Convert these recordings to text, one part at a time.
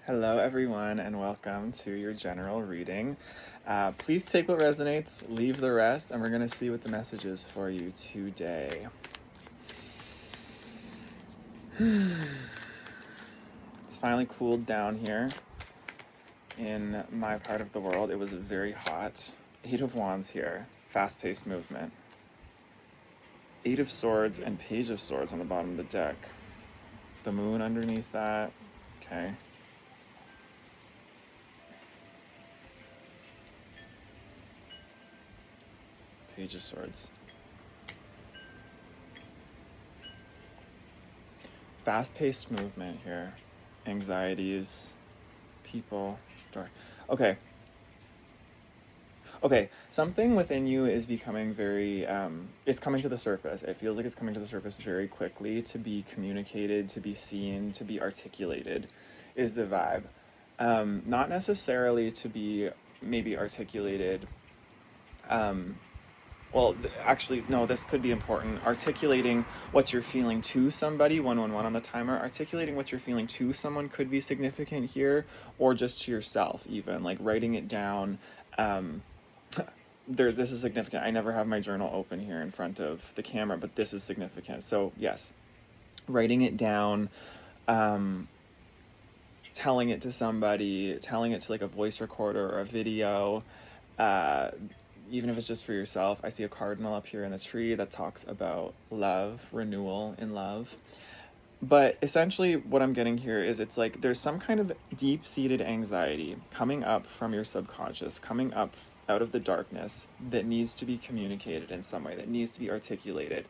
Hello everyone and welcome to your general reading. Please take what resonates, leave the rest, and we're going to see what the message is for you today. It's finally cooled down here in my part of the world. It was very hot. 8 of Wands here, fast-paced movement. 8 of Swords and Page of Swords on the bottom of the deck. The moon underneath that. Okay. Page of Swords. Fast-paced movement here. Anxieties, people, door. Okay, something within you is becoming very, it's coming to the surface. It feels like it's coming to the surface very quickly to be communicated, to be seen, to be articulated, is the vibe. Not necessarily to be maybe articulated, well, actually, no, this could be important. Articulating what you're feeling to somebody, 111 on the timer, articulating what you're feeling to someone could be significant here, or just to yourself even, like writing it down. This is significant. I never have my journal open here in front of the camera, but this is significant. So yes, writing it down, telling it to somebody, telling it to like a voice recorder or a video, even if it's just for yourself. I see a cardinal up here in the tree that talks about love, renewal in love. But essentially what I'm getting here is it's like there's some kind of deep-seated anxiety coming up from your subconscious, coming up out of the darkness that needs to be communicated in some way, that needs to be articulated.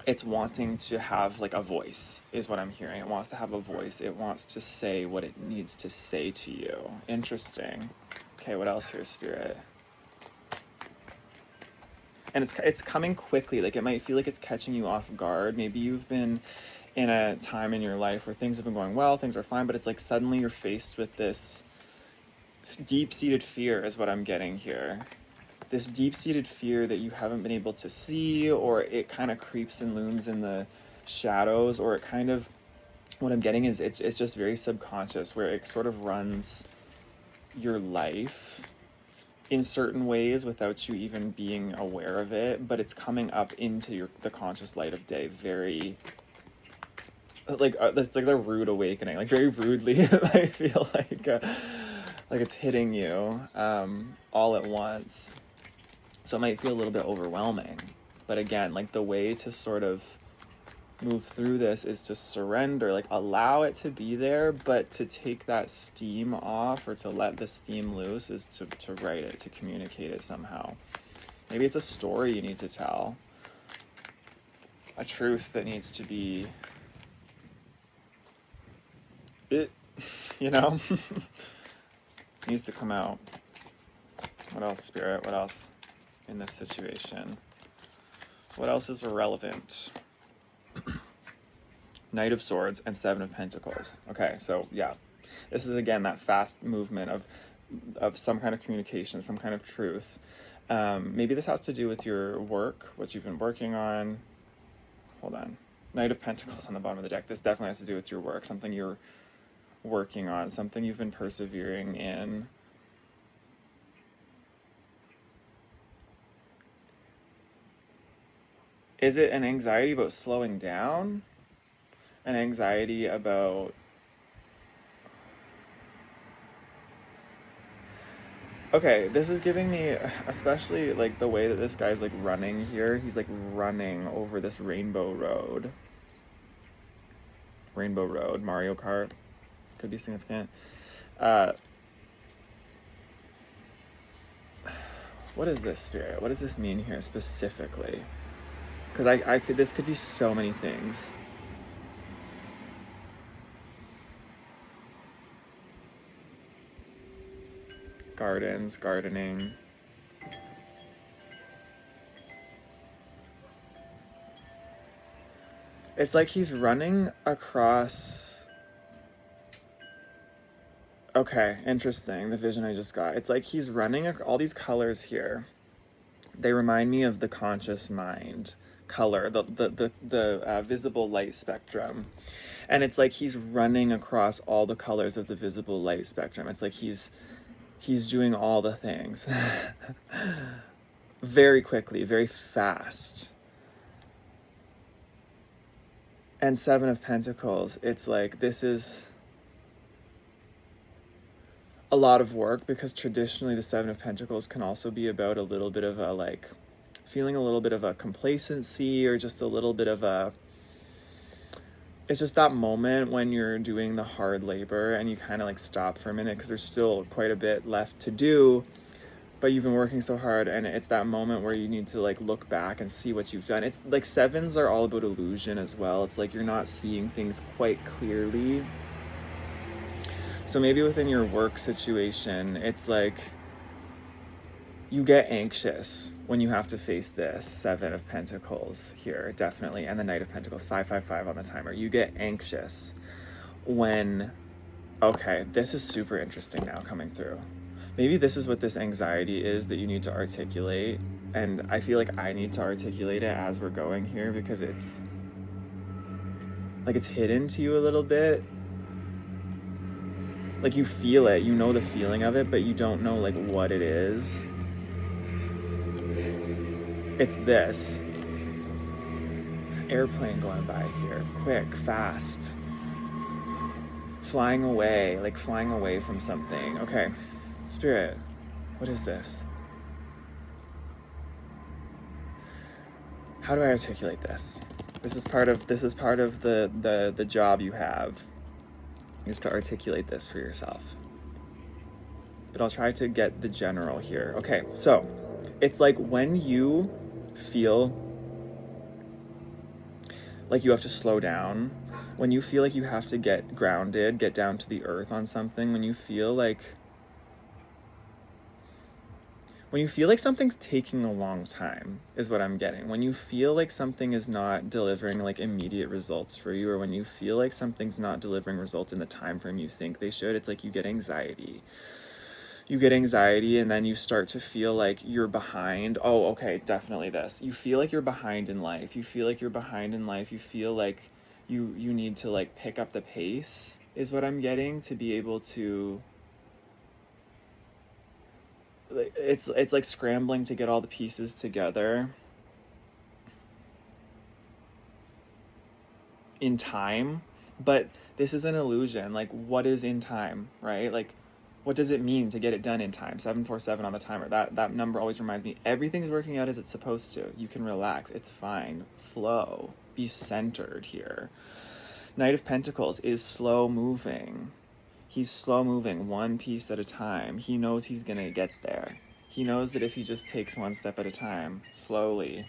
It's wanting to have like a voice is what I'm hearing. It wants to have a voice. It wants to say what it needs to say to you. Interesting. Okay, what else here, Spirit? And it's coming quickly. Like it might feel like it's catching you off guard. Maybe you've been in a time in your life where things have been going well, things are fine, but it's like suddenly you're faced with this deep-seated fear is what I'm getting here. This deep-seated fear that you haven't been able to see, or it kind of creeps and looms in the shadows, or it kind of, what I'm getting is it's just very subconscious, where it sort of runs your life in certain ways without you even being aware of it, but it's coming up into the conscious light of day very, like, it's like a rude awakening, like very rudely. I feel like it's hitting you all at once. So it might feel a little bit overwhelming. But again, like the way to sort of move through this is to surrender, like allow it to be there, but to take that steam off or to let the steam loose is to write it, to communicate it somehow. Maybe it's a story you need to tell, a truth that needs to be, needs to come out. What else, Spirit? What else in this situation? What else is irrelevant? Knight of Swords and 7 of Pentacles. Okay, so yeah, this is again that fast movement of some kind of communication, some kind of truth. Maybe this has to do with your work, what you've been working on. Hold on. Knight of Pentacles on the bottom of the deck. This definitely has to do with your work, something you're working on, something you've been persevering in. Is it an anxiety about slowing down? An anxiety about okay, this is giving me, especially like the way that this guy's like running here, he's like running over this rainbow road, Mario Kart, could be significant. What is this, Spirit? What does this mean here specifically? Because this could be so many things. Gardens, gardening. It's like he's running across. Okay, interesting. The vision I just got. It's like he's running all these colors here. They remind me of the conscious mind color, the visible light spectrum. And it's like he's running across all the colors of the visible light spectrum. It's like he's doing all the things very quickly, very fast. And Seven of Pentacles, it's like this is a lot of work, because traditionally the Seven of Pentacles can also be about a little bit of a like feeling a little bit of a complacency, or just a little bit of a, it's just that moment when you're doing the hard labor and you kind of like stop for a minute because there's still quite a bit left to do, but you've been working so hard, and it's that moment where you need to like look back and see what you've done. It's like sevens are all about illusion as well. It's like you're not seeing things quite clearly. So maybe within your work situation, it's like you get anxious when you have to face this Seven of Pentacles here, definitely, and the Knight of Pentacles, 555 on the timer. You get anxious when, okay, this is super interesting now coming through. Maybe this is what this anxiety is that you need to articulate, and I feel like I need to articulate it as we're going here, because it's like it's hidden to you a little bit. Like you feel it, you know the feeling of it, but you don't know like what it is. It's this airplane going by here, quick, fast, flying away, like flying away from something. Okay, Spirit, what is this? How do I articulate this? This is part of the job you have, is to articulate this for yourself. But I'll try to get the general here. Okay, so it's like when you feel like you have to slow down, when you feel like you have to get grounded, get down to the earth on something, when you feel like something's taking a long time, is what I'm getting. When you feel like something is not delivering like immediate results for you, or when you feel like something's not delivering results in the time frame you think they should, it's like you get anxiety. You get anxiety, and then you start to feel like you're behind. Oh, okay, definitely this. You feel like you're behind in life. You feel like you're behind in life. You feel like you need to like pick up the pace, is what I'm getting, to be able to, it's like scrambling to get all the pieces together in time. But this is an illusion. Like, what is in time, right? Like, what does it mean to get it done in time? 747 on the timer. That number always reminds me, everything's working out as it's supposed to. You can relax. It's fine. Flow. Be centered here. Knight of Pentacles is slow moving. He's slow moving, one piece at a time. He knows he's going to get there. He knows that if he just takes one step at a time, slowly,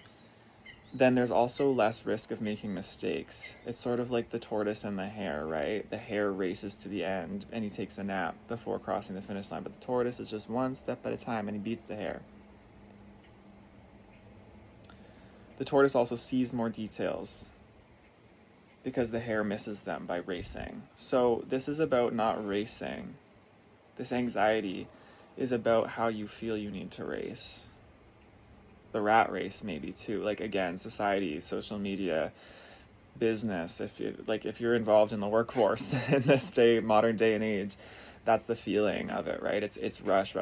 then there's also less risk of making mistakes. It's sort of like the tortoise and the hare, right? The hare races to the end and he takes a nap before crossing the finish line, but the tortoise is just one step at a time and he beats the hare. The tortoise also sees more details because the hare misses them by racing. So this is about not racing. This anxiety is about how you feel you need to race. The rat race maybe too, like again, society, social media, business, if you're involved in the workforce in this modern day and age, that's the feeling of it, right? It's rush.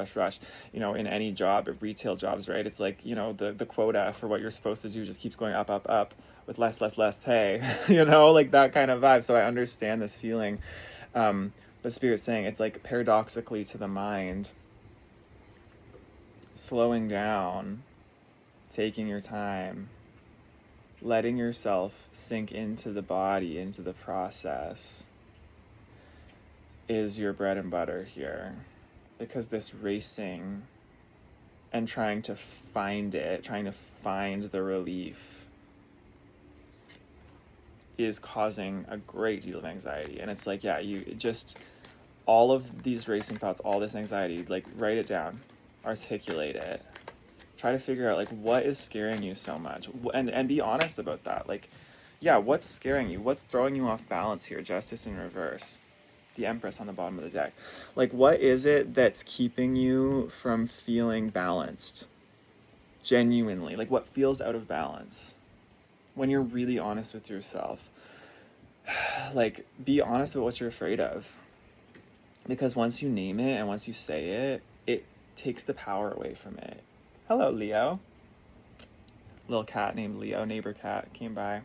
You know, in any job, retail jobs, right? It's like, you know, the quota for what you're supposed to do just keeps going up with less pay, you know, like that kind of vibe. So I understand this feeling. But Spirit's saying it's like paradoxically to the mind, slowing down, taking your time, letting yourself sink into the body, into the process, is your bread and butter here. Because this racing and trying to find the relief is causing a great deal of anxiety. And it's like, yeah, you just, all of these racing thoughts, all this anxiety, like write it down, articulate it. Try to figure out like what is scaring you so much, and be honest about that. Like, yeah, what's scaring you? What's throwing you off balance here? Justice in reverse, the Empress on the bottom of the deck. Like, what is it that's keeping you from feeling balanced? Genuinely, like what feels out of balance? When you're really honest with yourself. like, be honest about what you're afraid of. Because once you name it and once you say it, it takes the power away from it. Hello, Leo. Little cat named Leo, neighbor cat, came by.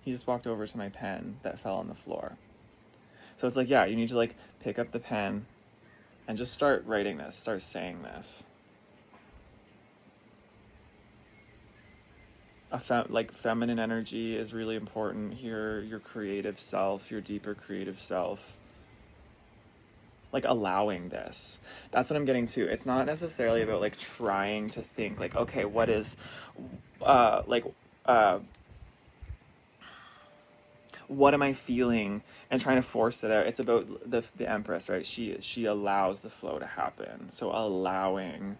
He just walked over to my pen that fell on the floor. So it's like, yeah, you need to like pick up the pen and just start writing this, start saying this. Like feminine energy is really important here, your creative self, your deeper creative self. Like allowing this. That's what I'm getting to. It's not necessarily about like trying to think like, okay, what is what am I feeling and trying to force it out. It's about the Empress, right? She allows the flow to happen. So allowing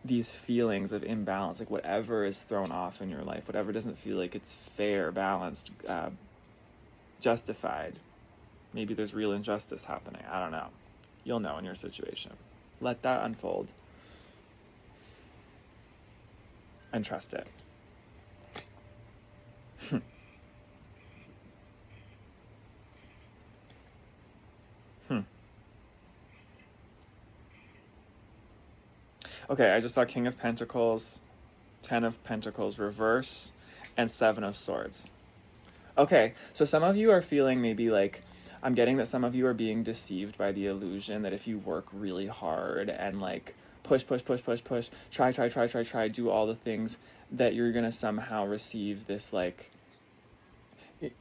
these feelings of imbalance, like whatever is thrown off in your life, whatever doesn't feel like it's fair, balanced, justified. Maybe there's real injustice happening. I don't know. You'll know in your situation. Let that unfold. And trust it. Okay, I just saw King of Pentacles, 10 of Pentacles reverse, and 7 of Swords. Okay, so some of you are feeling maybe like, I'm getting that some of you are being deceived by the illusion that if you work really hard and like push, try, do all the things, that you're gonna somehow receive this like,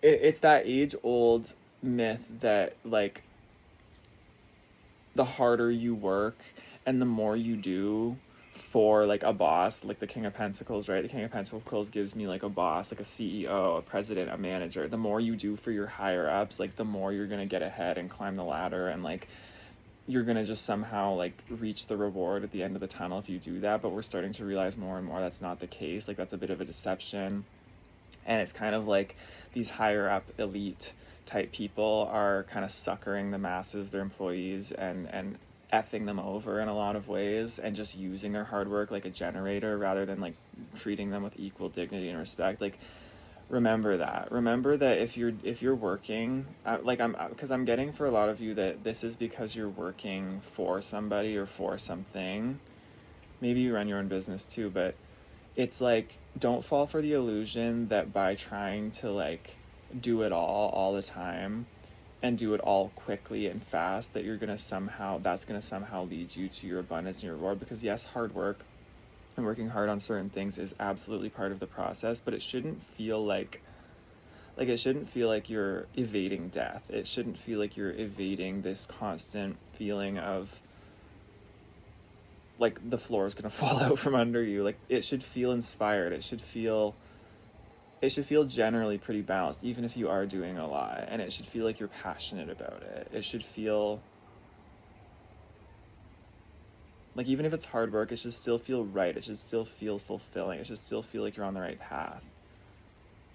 it's that age-old myth that like the harder you work and the more you do for like a boss, like the King of Pentacles, right? The King of Pentacles gives me like a boss, like a CEO, a president, a manager. The more you do for your higher ups, like the more you're gonna get ahead and climb the ladder, and like you're gonna just somehow like reach the reward at the end of the tunnel if you do that. But we're starting to realize more and more that's not the case. Like that's a bit of a deception. And it's kind of like these higher up elite type people are kind of suckering the masses, their employees, and effing them over in a lot of ways, and just using their hard work like a generator rather than like treating them with equal dignity and respect. Like remember that if you're working because I'm getting for a lot of you that this is because you're working for somebody or for something. Maybe you run your own business too, but it's like, don't fall for the illusion that by trying to like do it all the time and do it all quickly and fast, that that's gonna somehow lead you to your abundance and your reward. Because yes, hard work and working hard on certain things is absolutely part of the process, but it shouldn't feel like you're evading death. It shouldn't feel like you're evading this constant feeling of like the floor is gonna fall out from under you. Like it should feel inspired. It should feel generally pretty balanced, even if you are doing a lot, and it should feel like you're passionate about it. It should feel like, even if it's hard work, it should still feel right. It should still feel fulfilling. It should still feel like you're on the right path.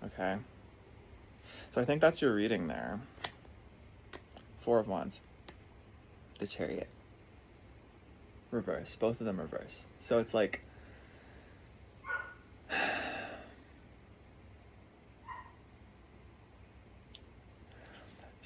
Okay? So I think that's your reading there. 4 of Wands. The Chariot. Reverse. Both of them reverse. So it's like,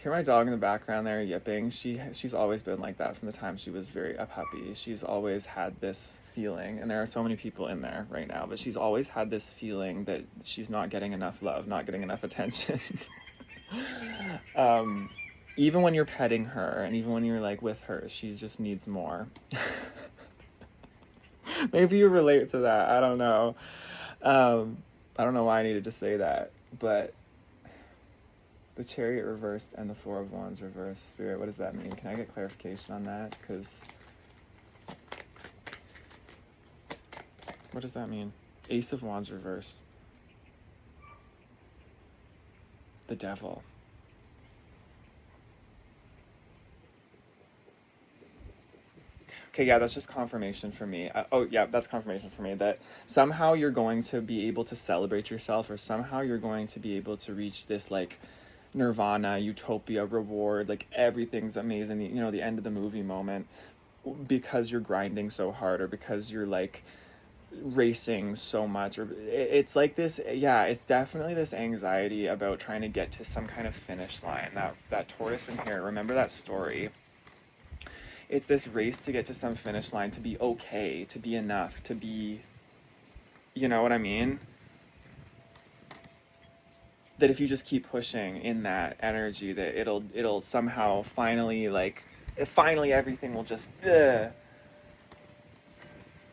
hear my dog in the background there yipping. She's always been like that from the time she was a puppy. She's always had this feeling, and there are so many people in there right now, but she's always had this feeling that she's not getting enough love, not getting enough attention. Even when you're petting her and even when you're like with her, she just needs more. Maybe you relate to that. I don't know. I don't know why I needed to say that, but the Chariot reversed and the 4 of Wands reversed. Spirit, what does that mean? Can I get clarification on that? Because what does that mean? Ace of Wands reversed. The Devil. Okay, yeah, that's just confirmation for me. That's confirmation for me that somehow you're going to be able to celebrate yourself, or somehow you're going to be able to reach this like nirvana, utopia, reward, like everything's amazing, the end of the movie moment, because you're grinding so hard, or because you're like racing so much, or it's like this, yeah, it's definitely this anxiety about trying to get to some kind of finish line. That tortoise and hare, remember that story? It's this race to get to some finish line, to be okay, to be enough, to be, you know what I mean? That if you just keep pushing in that energy, that it'll somehow finally, like, finally everything will just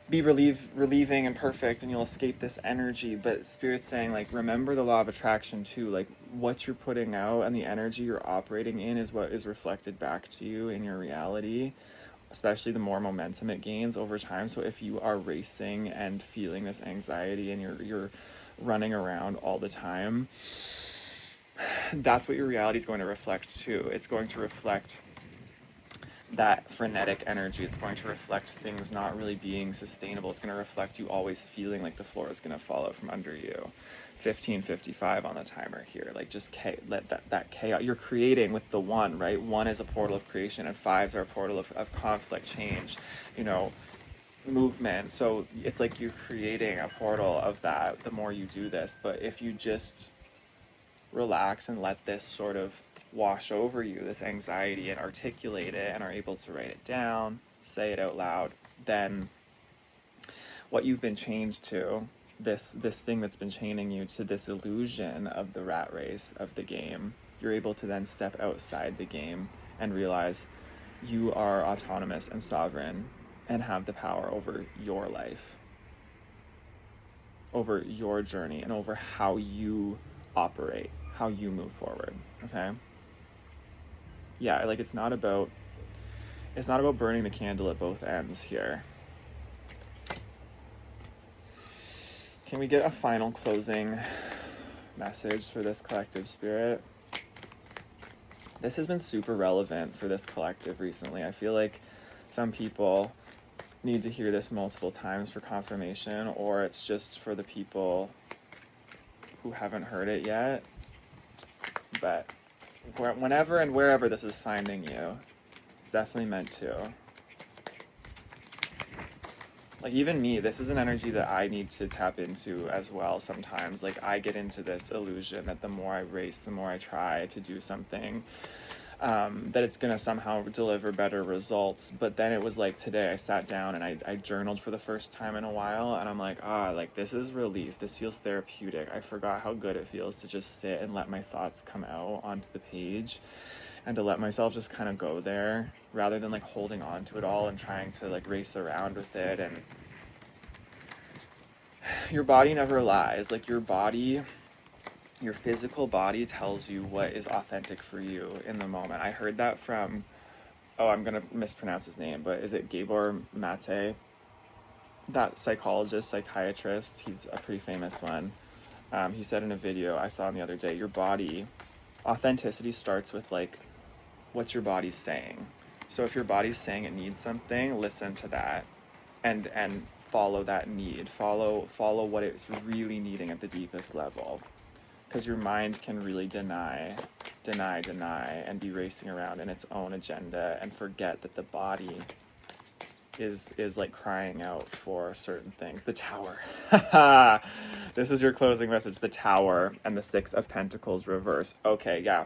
be relieving and perfect, and you'll escape this energy. But Spirit's saying, like, remember the law of attraction too. Like, what you're putting out and the energy you're operating in is what is reflected back to you in your reality, especially the more momentum it gains over time. So if you are racing and feeling this anxiety and you're running around all the time, that's what your reality is going to reflect too. It's going to reflect that frenetic energy. It's going to reflect things not really being sustainable. It's going to reflect you always feeling like the floor is going to fall out from under you. 15:55 on the timer here. Like, just let that chaos you're creating with the one, right? One is a portal of creation, and fives are a portal of conflict, change, movement. So it's like you're creating a portal of that the more you do this. But if you just relax and let this sort of wash over you, this anxiety, and articulate it, and are able to write it down, say it out loud, then what you've been chained to, this thing that's been chaining you to this illusion of the rat race of the game, you're able to then step outside the game and realize you are autonomous and sovereign and have the power over your life, over your journey, and over how you operate, how you move forward. Okay? Yeah, like, it's not about burning the candle at both ends here. Can we get a final closing message for this collective, Spirit? This has been super relevant for this collective recently. I feel like some people need to hear this multiple times for confirmation, or it's just for the people who haven't heard it yet. But whenever and wherever this is finding you, it's definitely meant to. Like, even me, this is an energy that I need to tap into as well sometimes. Like, I get into this illusion that the more I race, the more I try to do something, that it's going to somehow deliver better results. But then it was like today, I sat down and I journaled for the first time in a while, and I'm like, like, this is relief. This feels therapeutic. I forgot how good it feels to just sit and let my thoughts come out onto the page, and to let myself just kind of go there, rather than like holding on to it all and trying to like race around with it. And your body never lies. Like, your body, your physical body tells you what is authentic for you in the moment. I heard that from, I'm going to mispronounce his name, but is it Gabor Mate? That psychologist, psychiatrist, he's a pretty famous one. He said in a video I saw him the other day, your body, authenticity starts with like, what's your body saying? So if your body's saying it needs something, listen to that and follow that need. Follow what it's really needing at the deepest level. Because your mind can really deny, and be racing around in its own agenda and forget that the body is like crying out for certain things. The Tower. This is your closing message. The Tower and the Six of Pentacles reverse. Okay, yeah.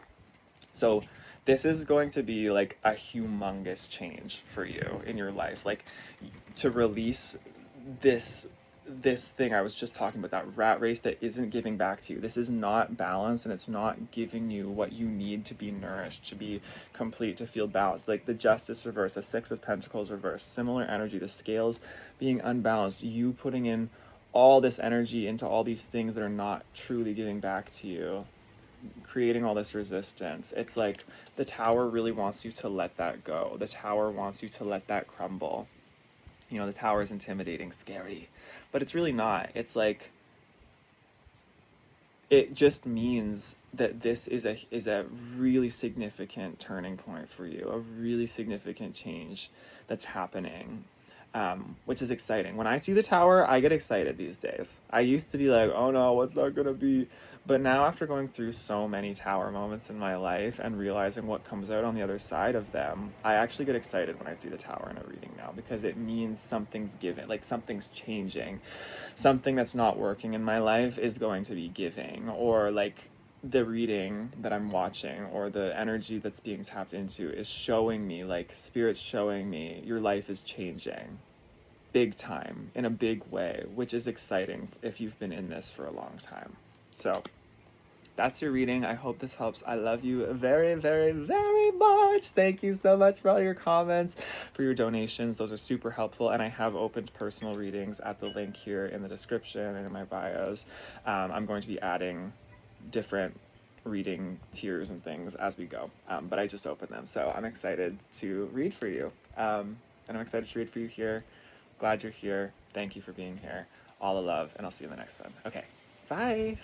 So this is going to be like a humongous change for you in your life. Like, to release this thing I was just talking about, that rat race that isn't giving back to you. This is not balanced, and it's not giving you what you need to be nourished, to be complete, to feel balanced. Like the Justice reverse, the Six of Pentacles reverse, similar energy, the scales being unbalanced, you putting in all this energy into all these things that are not truly giving back to you, creating all this resistance. It's like the Tower really wants you to let that go. The Tower wants you to let that crumble. The Tower is intimidating, scary, but it's really not. It's like, it just means that this is a really significant turning point for you, a really significant change that's happening, which is exciting. When I see the Tower, I get excited these days. I used to be like, oh no, what's that gonna be? But now, after going through so many tower moments in my life and realizing what comes out on the other side of them, I actually get excited when I see the tower in a reading now, because it means something's given, like something's changing. Something that's not working in my life is going to be giving, or like the reading that I'm watching or the energy that's being tapped into is showing me, like spirit's showing me, your life is changing big time in a big way, which is exciting if you've been in this for a long time. So that's your reading. I hope this helps. I love you very, very, very much. Thank you so much for all your comments, for your donations. Those are super helpful. And I have opened personal readings at the link here in the description and in my bios. I'm going to be adding different reading tiers and things as we go, but I just opened them, so I'm excited to read for you, and I'm excited to read for you here. Glad you're here. Thank you for being here. All the love, and I'll see you in the next one. Okay, bye.